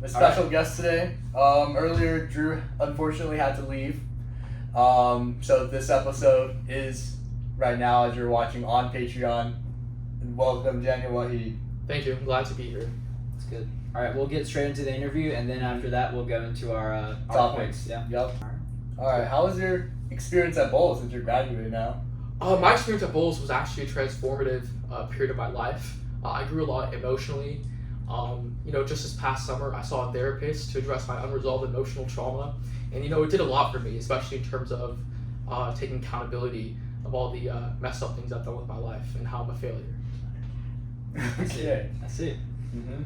a special guest today. Earlier, Drew unfortunately had to leave. So this episode is right now as you're watching on Patreon. And welcome, Daniel Wahid. Thank you. I'm glad to be here. That's good. All right, we'll get straight into the interview, and then after that, we'll go into our topics. Yeah. Yep. All right. How was your experience at Boyos since you're graduating now? My experience at Boyos was actually a transformative period of my life. I grew a lot emotionally. Just this past summer, I saw a therapist to address my unresolved emotional trauma, and it did a lot for me, especially in terms of taking accountability of all the messed up things I've done with my life and how I'm a failure. Okay. I see. Mm-hmm.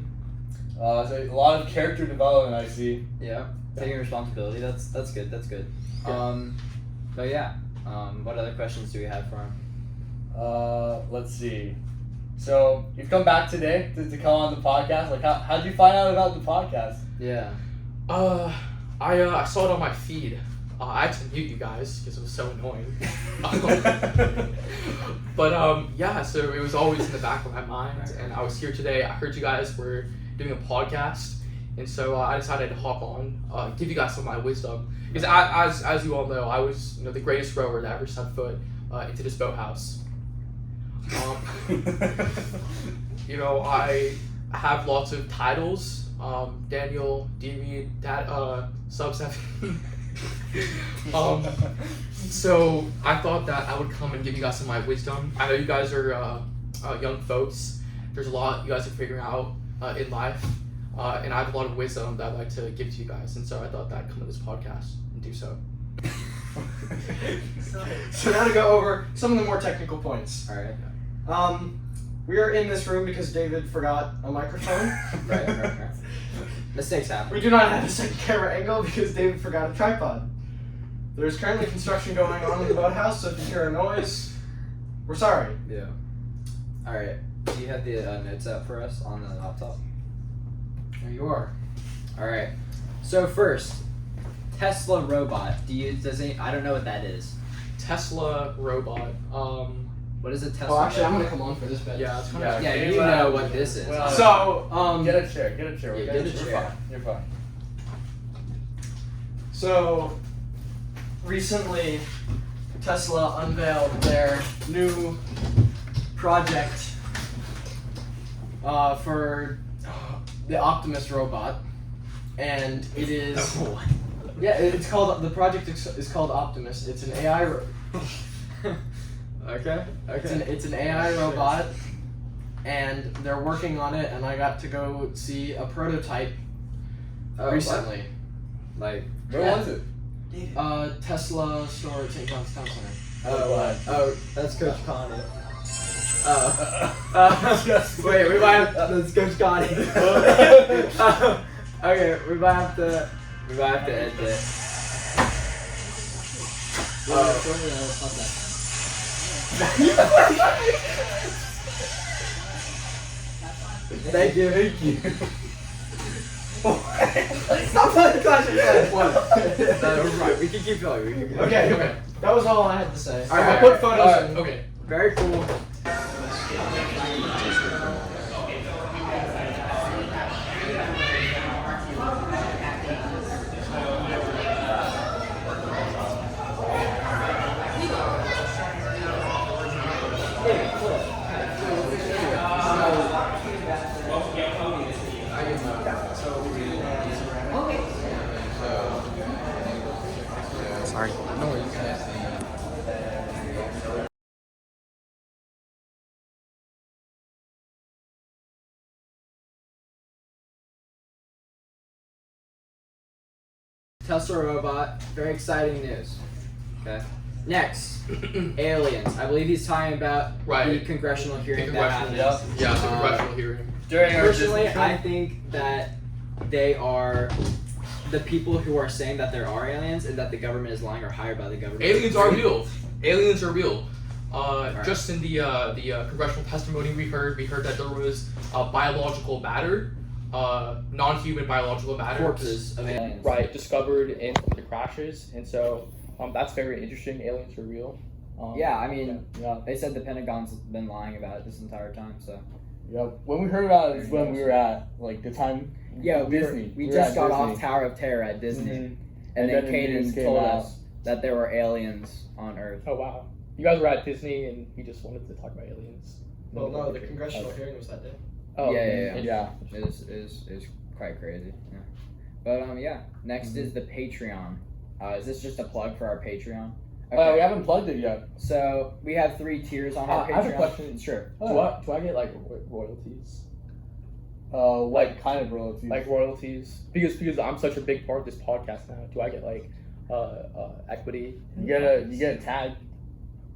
So a lot of character development, I see. Yeah. Taking responsibility. That's good. That's good. Yeah. What other questions do we have for him? Let's see. So you've come back today to come on the podcast. Like, how'd you find out about the podcast? Yeah. I saw it on my feed. I had to mute you guys because it was so annoying. So it was always in the back of my mind, and I was here today. I heard you guys were doing a podcast, and so I decided to hop on, give you guys some of my wisdom. Because as you all know, I was the greatest rower that ever set foot into this boathouse. I have lots of titles. Daniel, Deary, Sub 7. So I thought that I would come and give you guys some of my wisdom. I know you guys are young folks. There's a lot you guys are figuring out in life, and I have a lot of wisdom that I'd like to give to you guys. And so I thought that I'd come to this podcast and do so. So now to go over some of the more technical points. All right. We are in this room because David forgot a microphone. Right. Mistakes happen. We do not have a second camera angle because David forgot a tripod. There's currently construction going on in the boathouse, so if you hear a noise, we're sorry. Yeah. All right. Do you have the notes out for us on the laptop? There you are. All right. So first, Tesla robot. I don't know what that is. Tesla robot. What is a Tesla? Oh, actually, I'm robot? gonna come on for this bit. Yeah, it's kind of. Yeah, you know what this is. Well, So, get a chair. Yeah, We're get a good. chair. You're fine. So, recently, Tesla unveiled their new project for the Optimus robot, and it is it's called the project is called Optimus. It's an AI. Okay. It's an AI robot, and they're working on it. And I got to go see a prototype recently. Like. Where was it? Tesla store at St. John's Town Center. Oh, that's Coach Connie. Wait, we might have. That's Coach Connie. Okay, we might have to end it. Thank you. Stop playing Clash of Clans. Right, we can keep going. Okay. That was all I had to say. Alright, I put photos Alright, in. okay. Very cool. Sorry. No worries. Tesla robot. Very exciting news. Okay. Next, aliens. I believe he's talking about the congressional hearing that happened. Yeah, the congressional hearing. Personally, I think that they are the people who are saying that there are aliens and that the government is lying or hired by the government. Aliens are real. Aliens are real. Right. Just in the congressional testimony we heard that there was biological matter, non-human biological matter, Corpses of aliens. right, discovered in the crashes, and so that's very interesting. Aliens are real. Yeah, I mean, yeah. they said the Pentagon's been lying about it this entire time, so Yeah, when we heard about it is when we were at like the time. Yeah, Disney. We were just at got Disney. off Tower of Terror at Disney, Mhm. and then the news Caden came told out. us that there were aliens on Earth. Oh wow. You guys were at Disney and you just wanted to talk about aliens. Well, no, the congressional hearing was that day. Oh Yeah. It is quite crazy. Yeah. But yeah. Next is the Patreon. Is this just a plug for our Patreon? We haven't plugged it yet. So we have 3 tiers on our Patreon. I have a question. Sure. Do I get like royalties? What kind of royalties? Like royalties? Because I'm such a big part of this podcast now. Do I get like equity? you get a tag.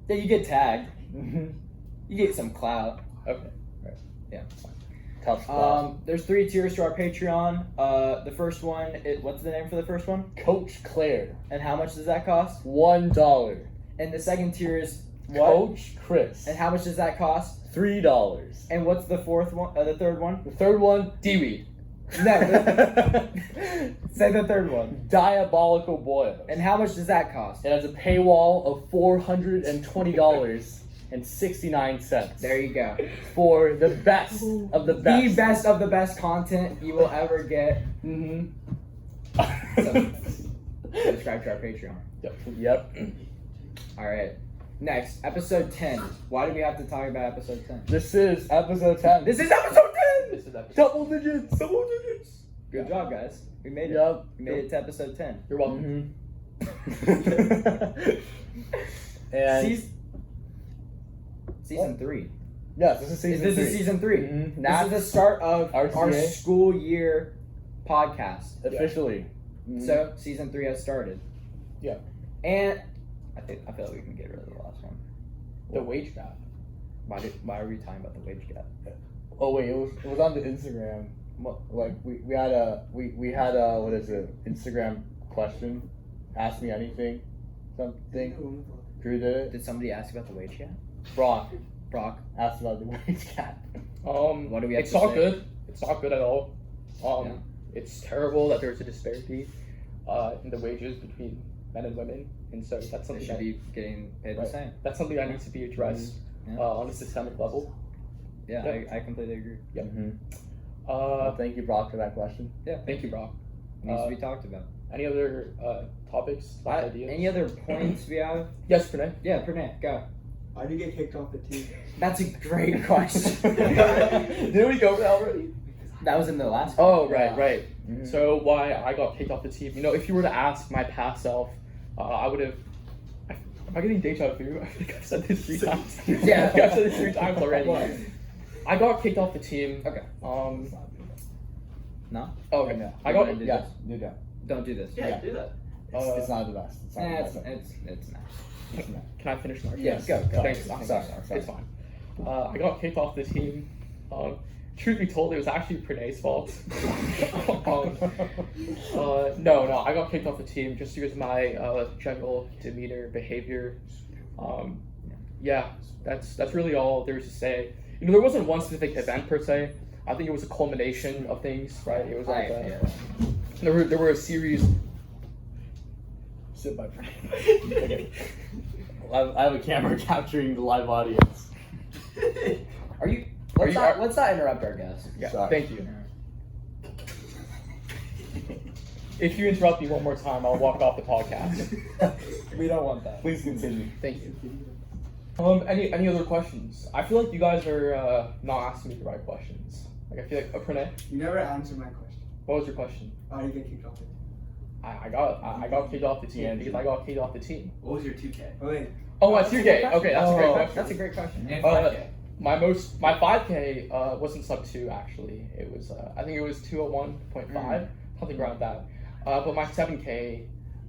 Yeah, you get tagged. Mm-hmm. You get some clout. Okay. Right. Yeah. Tough stuff. There's 3 tiers to our Patreon. The first one, what's the name for the first one? Coach Claire, And how much does that cost? $1. And the second tier is what? Coach Chris, And how much does that cost? $3. And what's the fourth one? The third one? The third one, D-weed. No. Say the third one. Diabolical Boyos. And how much does that cost? It has a paywall of $420.69. There you go. For the best of the best. The best of the best content you will ever get. Mm-hmm. Subscribe to our Patreon. Yep. All right. Next, episode 10. Why do we have to talk about episode 10? This is episode 10. This is episode 10! This is episode. double digits. Double digits. Good job, guys. We made it. Yep. We made it to episode 10. You're welcome. And Season 3. yes, this is season This 3. is season 3. Mhm. This is the start of our RCA. school year podcast. Officially. Mhm. So, season 3 has started. Yeah. And I feel like we can get rid of the last one. The wage gap. Why are we talking about the wage gap? Oh wait, it was on the Instagram. Like we had a what is it? Instagram question. Ask me anything. Something. Drew did it. Did somebody ask about the wage gap? Brock Brock. asked about the wage gap. What do we have It's to not say? good. It's not good at all. Yeah. It's terrible that there's a disparity in the wages between men and women, and so that's They something should be getting paid the Right. same. that's something that needs to be addressed Yeah. on a systemic level. Yeah, Yeah. I completely agree. Yep. Mm-hmm. Well, thank you, Brock, for that question. Yeah, Thank you, Brock. It needs to be talked about. Any other topics, ideas? Any other points we have? Yes, Pranay. Yeah, Pranay, go. Why did you get kicked off the team? That's a great question. Did we go over that already? That was in the last Oh, one. right. Mhm. So why I got kicked off the team? You know, if you were to ask my past self, I would have. Am I getting deja vu? I think I've said this 3 times. Yeah. I think I've said this 3 times already. I got kicked off the team. Okay. No? Okay. Yeah. I got. Yes, do that. Don't do this. Yeah, do that. It's not the best. It's not Eh, the best. it's not. Can I finish my? Yes, go. Thanks. I'm sorry. It's fine. I got kicked off the team. Truth be told, it was actually Pranay's fault. No, I got kicked off the team just because of my general demeanor, behavior. Yeah, that's really all there is to say. You know, there wasn't one specific event per se. I think it was a culmination of things, right? It was like there were a series. Sit by Frank. I have a camera capturing the live audience. Are you? Are Let's you- not, let's not interrupt our guest. Yeah, Sorry. thank you. If you interrupt me one more time, I'll walk off the podcast. We don't want that. Please continue. Thank you. Any other questions? I feel like you guys are not asking me the right questions. Like I feel like Pranay, You never answered my question. what was your question? Why did you get kicked off the team? I got kicked off the team because I got kicked off the team. What was your 2K? Oh, wait. Oh, my 2K. Okay, that's a great question. That's a great question. And Uh, 5K. My 5K wasn't sub 2 actually. It was I think it was 201.5, something around that. But my 7K,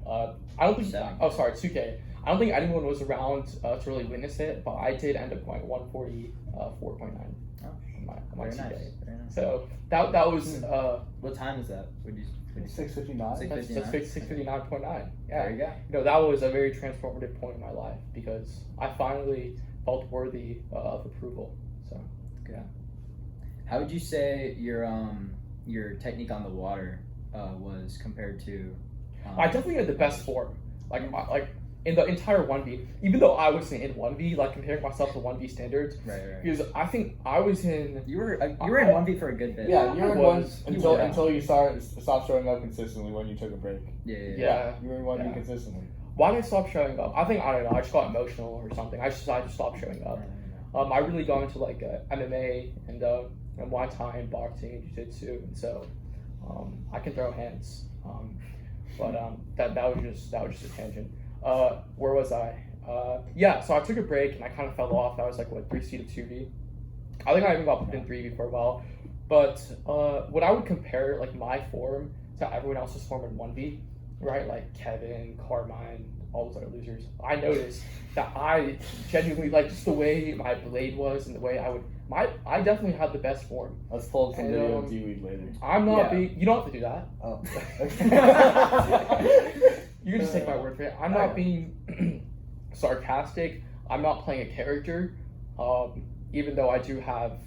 I don't think. 7K. Oh, sorry, 2K. I don't think anyone was around to really witness it, but I did end up going 144.9 Oh, on my very 2K. nice. Very nice. So that was What time is that? Would you 6:59. Six- that's 659.9. Yeah, There you go. you know that was a very transformative point in my life because I finally felt worthy of approval. So How would you say your technique on the water was compared to? I definitely had the best form. Like in the entire 1v, even though I wasn't in 1v, like comparing myself to 1v standards, Right. because I think I was in. You were in 1v for a good bit. Yeah, you were in I one was. until you stopped showing up consistently when you took a break. Yeah. You were in 1v Yeah. consistently. Why did I stop showing up? I don't know. I just got emotional or something. I decided to stop showing up. I really got into like MMA and Muay Thai and boxing and jiu-jitsu, and so I can throw hands. But that was just a tangent. Where was I? So I took a break and I kind of fell off. I was like 3C to 2V. I think I even got put in 3V for a while. But what I would compare like my form to everyone else's form in 1V, right? Like Kevin, Carmine, all those other losers. I noticed that I genuinely like just the way my blade was and the way I definitely had the best form. Let's pull up some And, video of D-Weed later. I'm not Yeah. being. You don't have to do that. Oh. You can just take my word for it. I'm not being sarcastic. I'm not playing a character, even though I do have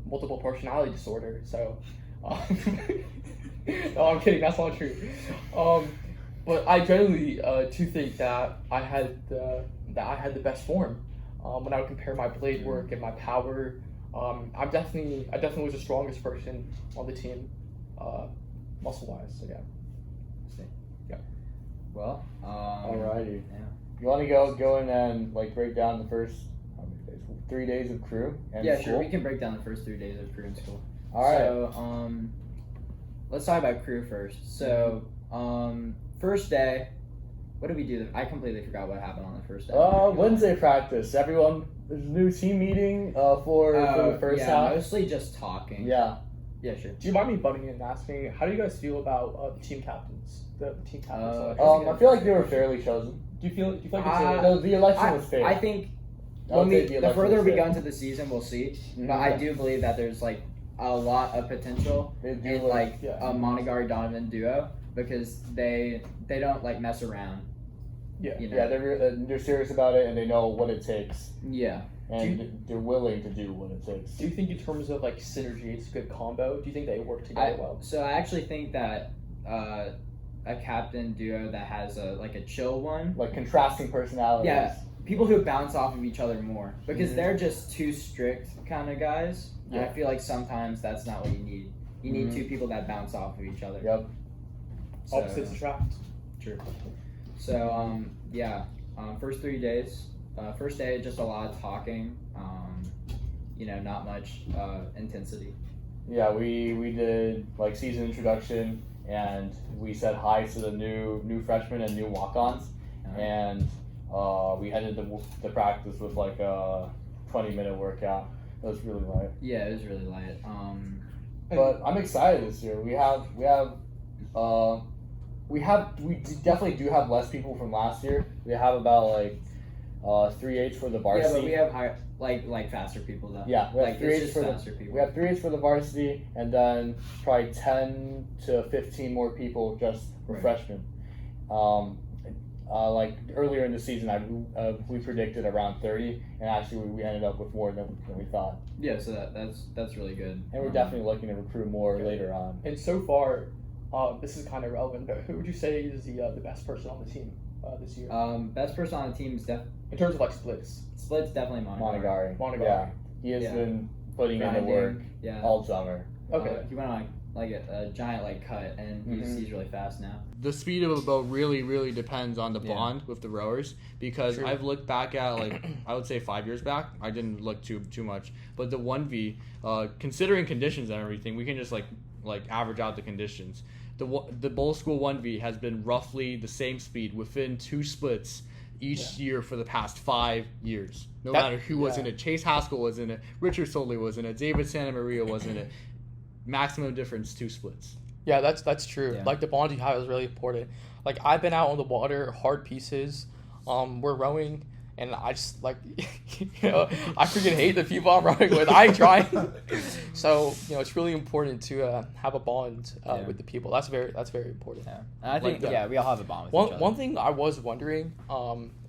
multiple personality disorder. So, no, I'm kidding. That's not true. But I generally do think that I had the best form when I would compare my blade work and my power. I definitely was the strongest person on the team, muscle wise. So yeah. Well, Alrighty. Yeah. You want to go in and like break down the first 3 days of crew and Yeah, school? sure. We can break down the first 3 days of crew in school. All right. So, let's talk about crew first. So, first day, what did we do? I completely forgot what happened on the first day. Wednesday practice. Everyone, there's a new team meeting for the first half. mostly just talking. Yeah. Yeah, sure. Do you mind me butting in and asking, how do you guys feel about the team captains? The team captains. I feel like they were fairly chosen. Do you feel like it's The election was fair. I think I would say the election further was we fair. go into the season, we'll see. Mhm. But I do believe that there's like a lot of potential They do in look- like yeah. a Monogari Donovan duo because they don't like mess around. Yeah. You know? Yeah, they're serious about it and they know what it takes Yeah. and they're willing to do what it takes. Do you think in terms of like synergy, it's a good combo? Do you think they work together well? So I actually think that a captain duo that has a chill one. Like contrasting personalities. Yeah. People who bounce off of each other more because Mhm. they're just too strict kind of guys. And I Yeah. feel like sometimes that's not what you need. You need Mhm. two people that bounce off of each other. Yep. So, Opposites attract. True. So first 3 days. First day, just a lot of talking. Not much intensity. Yeah, we did like season introduction and we said hi to the new freshmen and new walk-ons and we headed to practice with like a 20-minute workout. It was really light. Yeah, it was really light. But I'm excited this year. We definitely do have less people from last year. We have about like 3H for the varsity. Yeah, but we have high, like faster people though. Yeah, we have Like 3H it's just for faster people. We have 3H for the varsity, and then probably 10 to 15 more people just for Right. freshmen. Like earlier in the season, we predicted around 30, and actually we ended up with more than we thought. Yeah, so that's really good. And we're definitely looking to recruit more later on. And so far, this is kind of relevant, but who would you say is the best person on the team this year? Best person on the team is In terms of like splits. Split's definitely Monogari. Monogari. Monogari. Yeah, he has Yeah. been putting in the Grinding, work Yeah. all summer. Okay. He went on like a giant cut, and he's really fast now. The speed of a boat really depends on the Yeah. bond with the rowers because True. I've looked back at like I would say 5 years back. I didn't look too much, but the 1V, considering conditions and everything, we can just like average out the conditions. The Bowl School 1V has been roughly the same speed within 2 splits each year for the past 5 years. No matter who was in it. Chase Haskell was in it. Richard Soley was in it. David Santa Maria was in it. Maximum difference 2 splits. Yeah, that's true. Yeah. Like the bond you have is really important. Like I've been out on the water, hard pieces. We're rowing, and I just like, I freaking hate the people I'm rowing with. I ain't trying. So it's really important to have a bond with the people. That's very important. Yeah, and I think Like, we all have a bond with each other. One thing I was wondering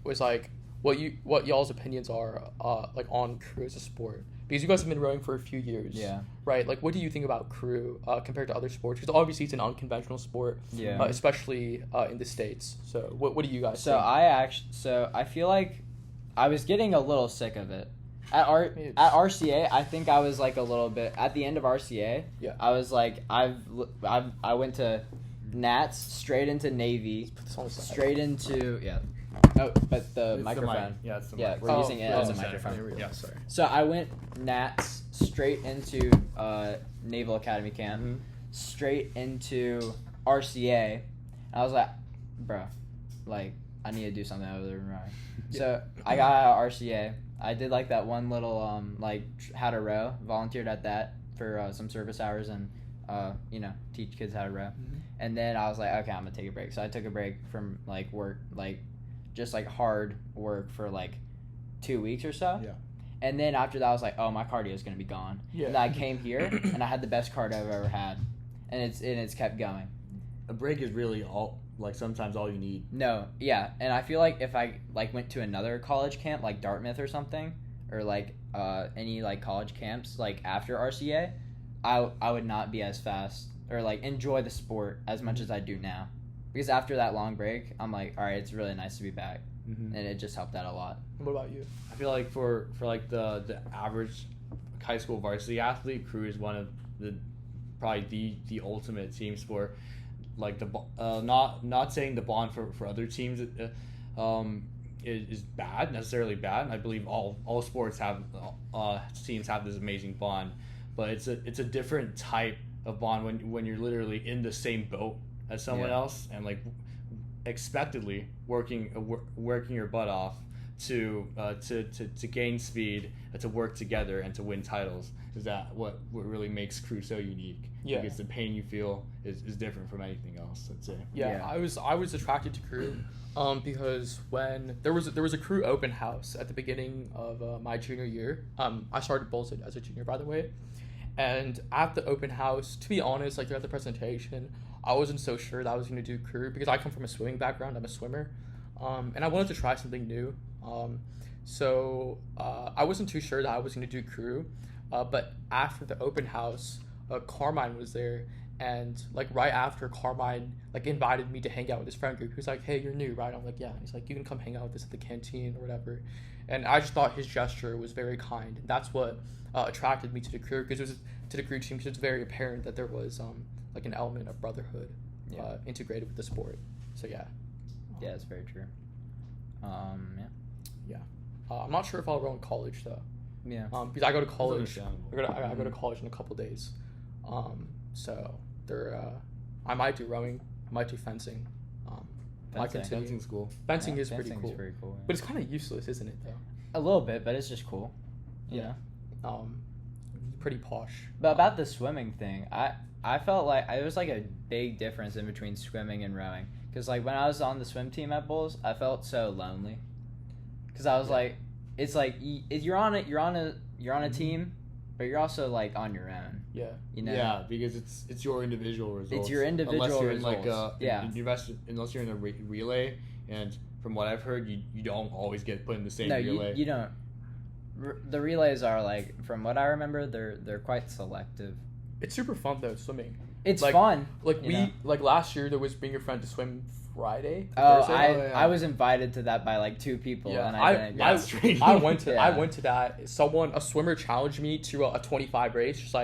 was like, what y'all's opinions are like on crew as a sport, because you guys have been rowing for a few years. Yeah. Right. Like, what do you think about crew compared to other sports? Because obviously it's an unconventional sport. Yeah. Especially in the States. So what do you guys So think? I feel like I was getting a little sick of it. At RCA, I think I was like a little bit at the end of RCA. Yeah. I was like I went to Nats, straight into Navy, Put this on the side. straight into Oh, but the It's microphone. mic. Yeah, it's the Yeah, mic. we're using it as a yeah. microphone. Yeah. Sorry. So I went Nats straight into Naval Academy camp, Mhm. straight into RCA. And I was like, bro, like I need to do something other than rowing. So I got out of RCA. I did like that one little how to row. Volunteered at that for some service hours and teach kids how to row. Mhm. And then I was like, okay, I'm gonna take a break. So I took a break from work, just hard work for 2 weeks or so. Yeah. And then after that, I was like, oh, my cardio is gonna be gone. Yeah. And then I came here and I had the best cardio I've ever had, and it's kept going. A break is really sometimes all you need. No, yeah, and I feel like if I went to another college camp like Dartmouth or something, or any college camps after RCA, I would not be as fast or enjoy the sport as much as I do now, because after that long break, I'm like, all right, it's really nice to be back, Mm-hmm. and it just helped out a lot. What about you? I feel like for the average high school varsity athlete, crew is one of probably the ultimate team sport. Not saying the bond for other teams is necessarily bad. I believe all sports have teams have this amazing bond, but it's a different type of bond when you're literally in the same boat as someone else and expectedly working your butt off to gain speed, to work together and to win titles. Is that what really makes crew so unique? Yeah. Because the pain you feel is different from anything else, I'd say. Yeah, Yeah. I was attracted to crew because when there was a crew open house at the beginning of my junior year. I started bowls as a junior, by the way, and at the open house, to be honest, throughout the presentation, I wasn't so sure that I was going to do crew because I come from a swimming background. I'm a swimmer, and I wanted to try something new. So I wasn't too sure that I was going to do crew, but after the open house, Carmine was there, and right after Carmine invited me to hang out with his friend group. He was like, "Hey, you're new, right?" I'm like, "Yeah." He's like, "You can come hang out with us at the canteen or whatever," and I just thought his gesture was very kind. And that's what attracted me to the crew because to the crew team because it's very apparent that there was an element of brotherhood integrated with the sport. So yeah. Yeah, it's very true. Yeah. I'm not sure if I'll row in college though. Yeah. Because I go to college. understandable. I go to college in a couple days. So I might do rowing. I might do fencing. I Fencing. continue. Fencing's cool. Fencing Yeah, is pretty fencing's cool. pretty cool. But it's kind of useless, isn't it though? A little bit, but it's just cool. You Yeah. know. Pretty posh. But about the swimming thing, I felt like there was a big difference in between swimming and rowing. Because when I was on the swim team at Bulls, I felt so lonely. Because I was it's you're on a team, but you're also on your own. Yeah. You know. Yeah, because it's your individual results. It's your individual unless you're results. unless you're in a relay, and from what I've heard, you don't always get put in the same No, relay. you don't. The relays are from what I remember, they're quite selective. It's super fun though, swimming. It's fun. We last year there was Bring Your Friend to Swim Friday. Oh, Thursday. I was invited to that by 2 people, Yeah, and I didn't. That's strange. I went to Yeah. I went to that. A swimmer challenged me to a 25 race, just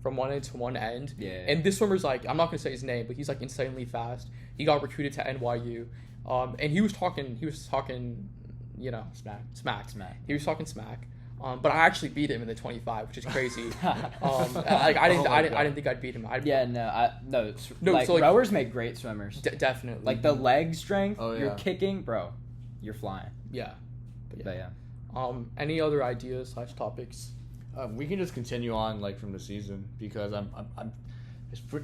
from one end to one end. Yeah. And this swimmer's I'm not gonna say his name, but he's insanely fast. He got recruited to NYU, and he was talking, smack. He was talking smack. But I actually beat him in the 25, which is crazy. I didn't think I'd beat him. Rowers make great swimmers. Definitely. The leg strength, Oh, you're yeah. kicking, bro, you're flying. Yeah. But yeah. Any other ideas / topics? We can just continue on from the season because I'm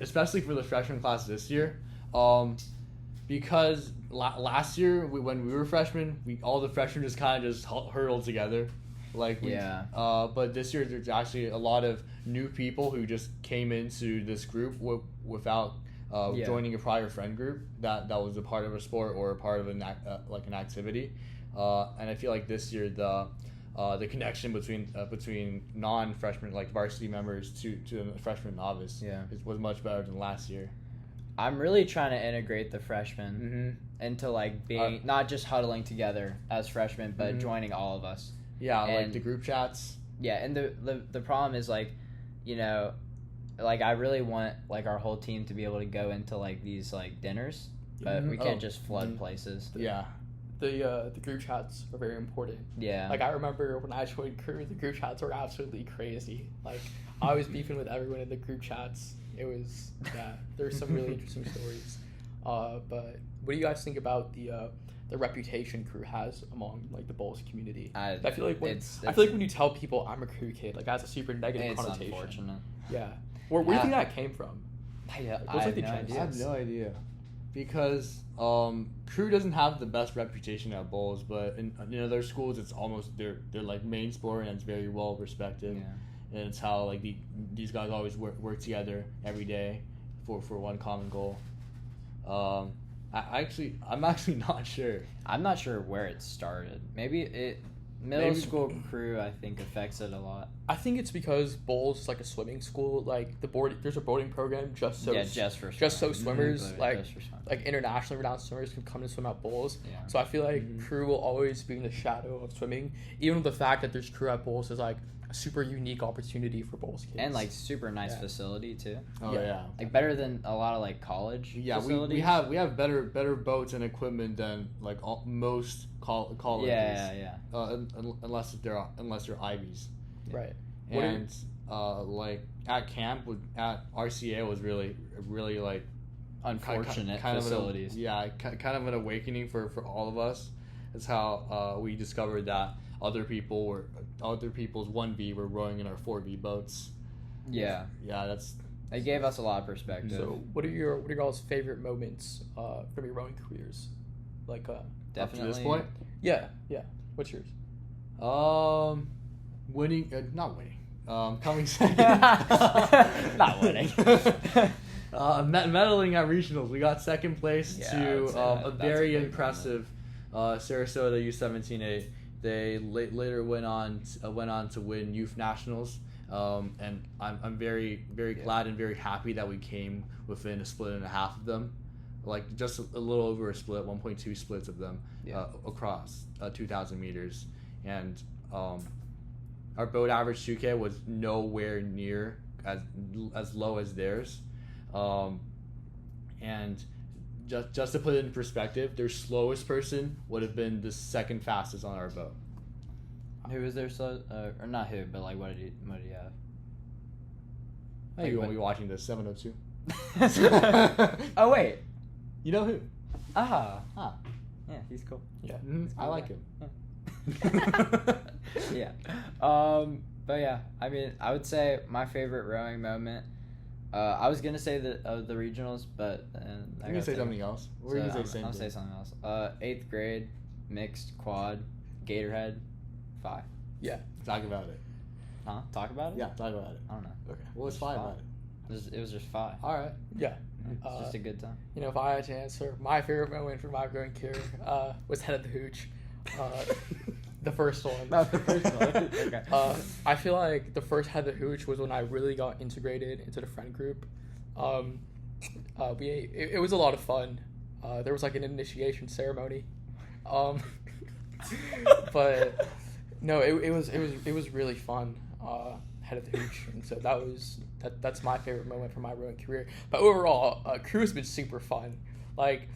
especially for the freshman class this year, because last year when we were freshmen, all the freshmen just kind of hurtled together. But this year there's actually a lot of new people who just came into this group without joining a prior friend group that was a part of a sport or a part of an activity. and I feel like this year the connection between non-freshmen, like varsity members, to a freshman novice, was much better than last year. I'm really trying to integrate the freshmen into like being not just huddling together as freshmen, but joining all of us. Yeah, And- like the group chats. Yeah, and the problem is like, you know, like I really want like our whole team to be able to go into like these like dinners, but we can't just flood places. Yeah. The group chats are very important. Yeah. Like I remember when I joined crew, the group chats were absolutely crazy. Like I was beefing with everyone in the group chats. It was there's some really interesting stories. But what do you guys think about the reputation crew has among like the Bulls community? I feel like when you tell people I'm a crew kid, like that's a super negative it's connotation. Unfortunate. Yeah. Where do you think that came from? I what's, like, have the no chances? idea. I have no idea, because crew doesn't have the best reputation at Bulls, but in other schools it's almost their like main sport, and it's very well respected. Yeah. And it's how like these guys always work together every day for one common goal. I'm actually not sure. I'm not sure where it started. Maybe middle school crew I think affects it a lot. I think it's because Bulls is like a swimming school. Like there's a boarding program just so swimmers like internationally renowned swimmers can come and swim at Bulls. Yeah. So I feel like crew will always be in the shadow of swimming, even with the fact that there's crew at Bulls is like a super unique opportunity for Bulls kids. And like super nice facility too. Oh yeah. Like better than a lot of like college facilities. we have better boats and equipment than like most colleges. Yeah. Unless they're Ivies. Right. And like at camp at RCA was really like Unfortunate kind facilities. kind of an awakening for all of us. That's how we discovered that other people's 1V were rowing in our 4V boats. Yeah. It gave us a lot of perspective. So what are your guys' favorite moments from your rowing careers? Like Definitely. Up to this point? Yeah. What's yours? Winning, not winning. Coming second. Not winning. Medaling at regionals, we got second place to a very big impressive Sarasota U17A. They later went on to win youth nationals, and I'm very glad and very happy that we came within a split and a half of them, like just a little over a split, 1.2 splits of them across 2,000 meters, and our boat average 2K was nowhere near as low as theirs, and just to put it in perspective, their slowest person would have been the second fastest on our boat. Who was their slow? Or not who, but like what did he have? I think you won't be watching this. 702. Oh wait. You know who? Yeah, he's cool. Yeah. I like him. Yeah. But yeah, I mean, I would say my favorite rowing moment. I was gonna say the regionals, but I'm gonna say something else. We're gonna say the same I'll thing. say something else. 8th grade, mixed quad, Gatorhead, 5. Yeah. Talk about it. Huh? Talk about it? Yeah, talk about it. I don't know. Okay. Well, it's 5 about it. It was just 5. All right. Yeah. It's just a good time. You know, if I had to answer, my favorite moment from my rowing career was Head of the Hooch. The first one. Not the first one. Okay. I feel like the first Head of the Hooch was when I really got integrated into the friend group. It was a lot of fun. There was like an initiation ceremony. But no, it was really fun. Head of the Hooch, and so that's my favorite moment from my rowing career. But overall, crew has been super fun. Like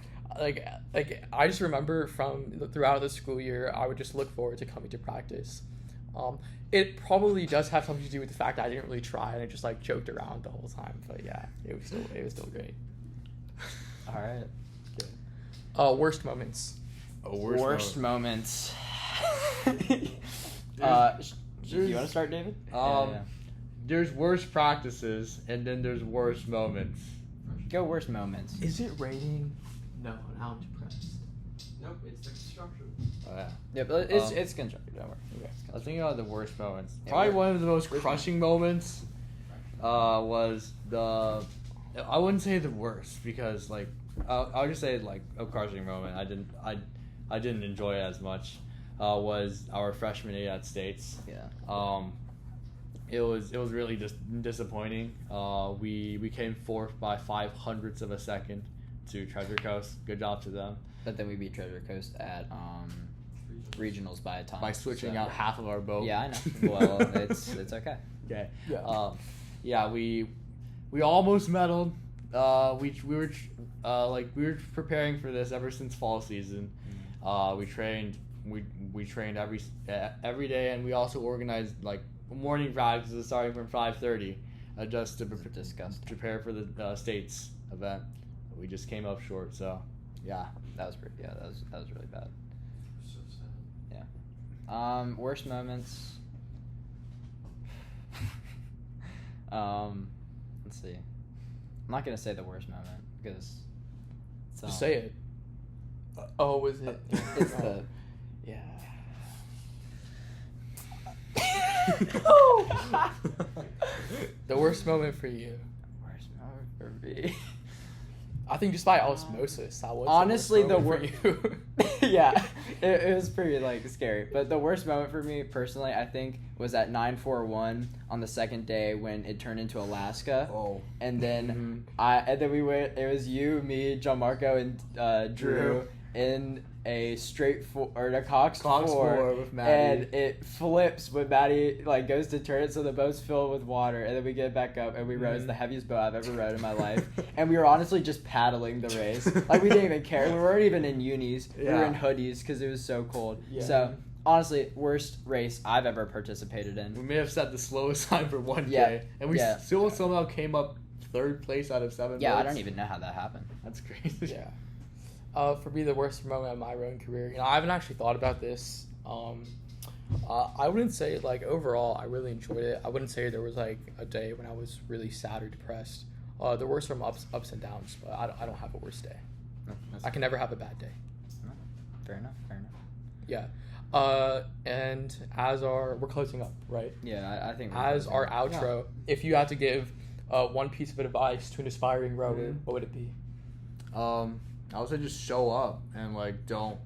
I just remember throughout the school year, I would just look forward to coming to practice. It probably does have something to do with the fact that I didn't really try and I just like joked around the whole time. But yeah, it was still great. All right. Worst moments. Worst moments. Do you want to start, David? There's worst practices, and then there's worst moments. Go worst moments. Is it raining? No, now I'm depressed. Nope, it's the construction. Oh yeah. Yeah, but it's constructive. Don't worry. Okay. I was thinking about the worst moments. Yeah, Probably one of the most crushing moments was the. I wouldn't say the worst because like I'll just say like a crushing moment. I didn't enjoy it as much. was our freshman 8 at States. Yeah. It was really just disappointing. We came fourth by 0.05 of a second to Treasure Coast. Good job to them. But then we beat Treasure Coast at regionals by a ton. By switching out half of our boat. Yeah, I know. Well, it's okay. Okay. Yeah. We almost medaled. We were preparing for this ever since fall season. We trained every day, and we also organized like morning practices starting from 5:30, just to prepare for the States event. We just came up short, so yeah. That was really bad. So sad. Yeah. Worst moments. Let's see. I'm not gonna say the worst moment because. Just say it. Oh, was it? It's the. Yeah. The worst moment for you. Worst moment for me. I think just by osmosis, that was honestly the worst moment for you. Yeah, it was pretty like scary. But the worst moment for me personally, I think, was at 941 on the second day when it turned into Alaska. Oh. And then we went. It was you, me, Gianmarco, and Drew in a a Cox 4 with Maddie. and it flips when Maddie like goes to turn it, so the boat's filled with water, and then we get back up and we rode the heaviest boat I've ever rode in my life, and we were honestly just paddling the race. Like we didn't even care. We weren't even in unis. We were in hoodies because it was so cold. Yeah. So honestly, worst race I've ever participated We in. may have set the slowest time for 1K, Yeah. and we Yeah. still somehow came up third place out of 7 Yeah, I boats. don't even know how that happened. That's crazy. Yeah. For me, the worst moment of my rowing career, I haven't actually thought about this. I wouldn't say, like, overall, I really enjoyed it. I wouldn't say there was, like, a day when I was really sad or depressed. There were some ups and downs, but I don't have a worst day. No, I can never have a bad day. Fair enough. Yeah. And we're closing up, right? Yeah, I think. As our outro, if you had to give one piece of advice to an aspiring rower, Mhm. what would it be? I would say just show up and like don't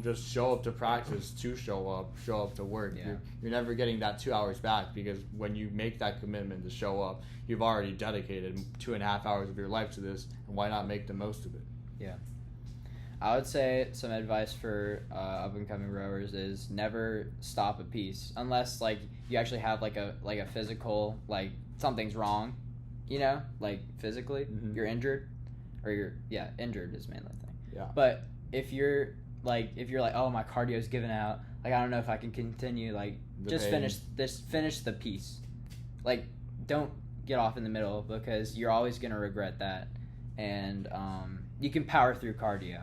just show up to practice to show up to work. Yeah. You're never getting that 2 hours back, because when you make that commitment to show up, you've already dedicated 2.5 hours of your life to this, and why not make the most of it? Yeah. I would say some advice for up and coming rowers is never stop a piece unless like you actually have like a physical, like something's wrong, like physically you're injured, or injured is mainly the thing. Yeah. But if you're like oh, my cardio's giving out, like I don't know if I can continue, like just finish the piece. Like don't get off in the middle, because you're always gonna regret that. And you can power through cardio.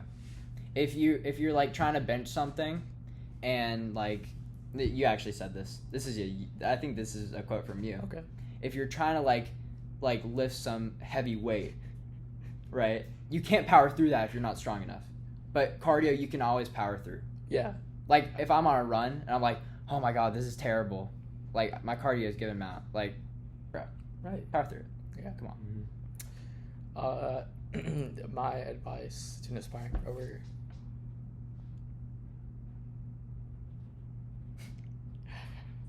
If you're like trying to bench something, and like you actually said this is I think this is a quote from you. Okay. If you're trying to like lift some heavy weight, right? You can't power through that if you're not strong enough. But cardio, you can always power through. Yeah. Like if I'm on a run and I'm like, oh my god, this is terrible. Like my cardio is giving out. Like, bro, Right. power through it. Yeah. Come on. My advice to an aspiring rower.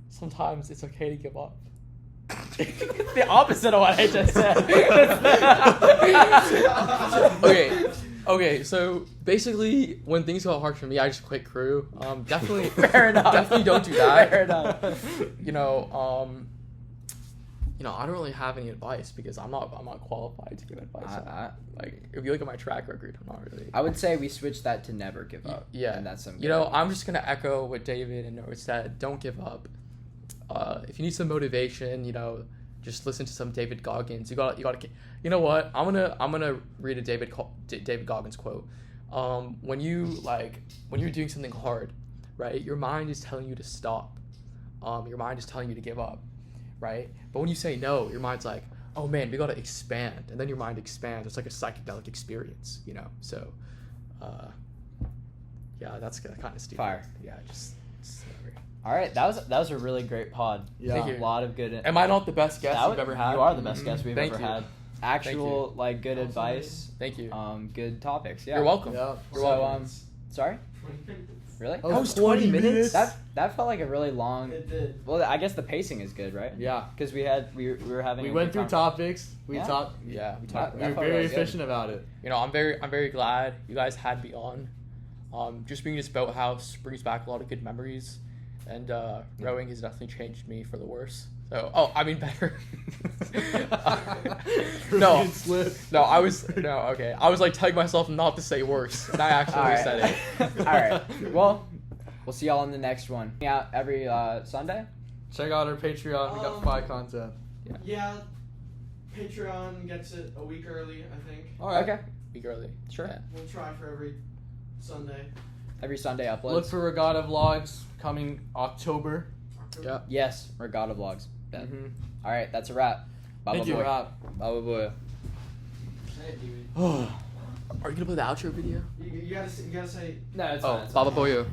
Sometimes it's okay to give up. The opposite of what I just said. Okay, so basically when things go hard for me, I just quit crew. Definitely Fair enough. Definitely don't do that. Fair enough. I don't really have any advice because I'm not qualified to give advice. Like if you look at my track record, I'm not really. I would say we switch that to never give up. Yeah. And that's some. I'm just gonna echo what David and Noah said. Don't give up. If you need some motivation, just listen to some David Goggins. You got. You know what? I'm gonna read a David Goggins quote. When you're doing something hard, right? Your mind is telling you to stop. Your mind is telling you to give up, right? But when you say no, your mind's like, oh man, we gotta expand, and then your mind expands. It's like a psychedelic experience, So, yeah, that's kind of stupid. Fire. Yeah, just whatever. All right, that was a really great pod. Yeah. Thank you. A lot of good. Am I not the best guest you've ever had? You are the best guest we've Thank ever you. had. Actual like good advice. Thank you. Good topics. Yeah. You're welcome. Yeah. You're So welcome. sorry. Really? That was 20 minutes? That felt like a really long. It did. Well, I guess the pacing is good, right? Yeah. Because we were having. We a went good through conversation. topics. We Yeah. talked. Yeah. We That were felt very really good. efficient about it. You know, I'm very glad you guys had me on. Just being in this boathouse brings back a lot of good memories, and rowing has definitely changed me for the worse. So, better. No, I was like telling myself not to say worse, and I actually said it. All right. Well, we'll see y'all in the next one. Out every Sunday. Check out our Patreon. We got 5 content. Yeah, Patreon gets it a week early, I think. All right. Okay. Week early. Sure. Yeah. We'll try for every Sunday. Every Sunday uploads. Look for Regatta vlogs coming October. Yeah. Yes, Regatta vlogs. Bet. Mm-hmm. All right, that's a wrap. Baba Thank you, boy. Rob. Baba boy. Hey, dude. Are you gonna play the outro video? You gotta say. No, it's Baba Boyo.